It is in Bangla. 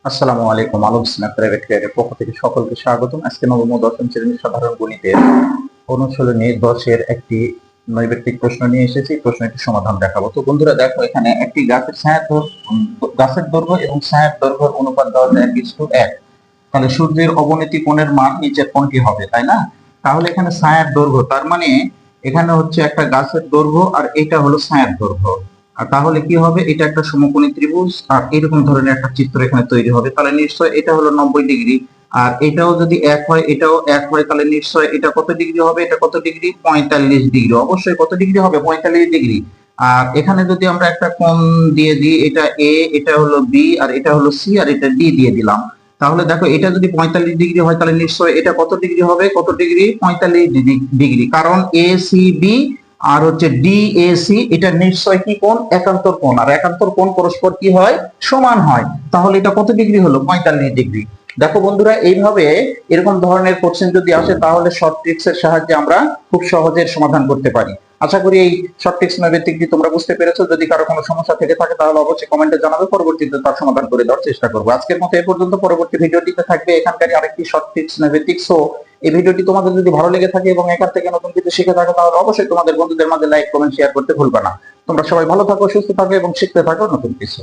আসসালামু আলাইকুম। আলোক স্ন্যাপ প্রাইভেট কেয়ারের পক্ষ থেকে সকলকে স্বাগতম। আজকে নবম ও দশম শ্রেণীর সাধারণ গণিতের অনুশীলনী 10-এর একটি নৈর্ব্যক্তিক প্রশ্ন নিয়ে এসেছি। প্রশ্নটির সমাধান দেখাবো। তো বন্ধুরা দেখো, এখানে একটি গাছের দৈর্ঘ্য এবং ছায়ার দৈর্ঘ্যের অনুপাত দেওয়া আছে 1:1। তাহলে সূর্যের অবনতি কোণের মান নিচের কোণটি হবে, তাই না? তাহলে এখানে ছায়ার দৈর্ঘ্য, তার মানে এখানে হচ্ছে একটা গাছের দৈর্ঘ্য আর এটা হলো ছায়ার দৈর্ঘ্য। আর তাহলে কি হবে, এটা একটা সমকোণী ত্রিভুজ আর এরকম ধরনের একটা চিত্র এখানে তৈরি হবে। তাহলে নিশ্চয় এটা হলো 90 ডিগ্রি। আর এটাও যদি এক হয়, এটাও এক হয়, তাহলে নিশ্চয় এটা কত ডিগ্রি হবে? এটা কত ডিগ্রি? 45 ডিগ্রি। অবশ্যই কত ডিগ্রি হবে? 45 ডিগ্রি। আর এখানে যদি আমরা একটা কোণ দিয়ে দিই, এটা এ, এটা হলো বি, আর এটা হলো সি, আর এটা ডি দিয়ে দিলাম। তাহলে দেখো, এটা যদি 45 ডিগ্রি হয় তাহলে নিশ্চয়ই এটা কত ডিগ্রি হবে? কত ডিগ্রি? 45 ডিগ্রি। কারণ এ সি বি আর হচ্ছে ডি এ সি, এটা নিশ্চয় কি কোণ? একান্তর কোণ। আর একান্তর কোণ পরস্পর কি হয়? সমান হয়। তাহলে এটা কত ডিগ্রি হলো? 45 ডিগ্রি। দেখো বন্ধুরা, এইভাবে এরকম ধরনের কোশ্চেন যদি আসে তাহলে শর্ট ট্রিক্স এর সাহায্যে আমরা খুব সহজে সমাধান করতে পারি। আশা করি এই শর্ট ট্রিক্স নৈর্ব্যক্তিকটি তোমরা বুঝতে পেরেছো। যদি কারো কোনো সমস্যা থেকে থাকে তাহলে অবশ্যই কমেন্টে জানাবে, পরবর্তীতে তার সমাধান করে দেওয়ার চেষ্টা করবো। আজকের মতো এ পর্যন্ত। পরবর্তী ভিডিওটিতে থাকবে এখানকার আরেকটি শর্ট ট্রিক্স নৈর্ব্যক্তিক। সো এই ভিডিওটি তোমাদের যদি ভালো লেগে থাকে এবং এখান থেকে নতুন কিছু শিখে থাকো তাহলে অবশ্যই তোমাদের বন্ধুদের মাঝে লাইক, কমেন্ট, শেয়ার করতে ভুলবে না। তোমরা সবাই ভালো থাকো, সুস্থ থাকো এবং শিখতে থাকো নতুন কিছু।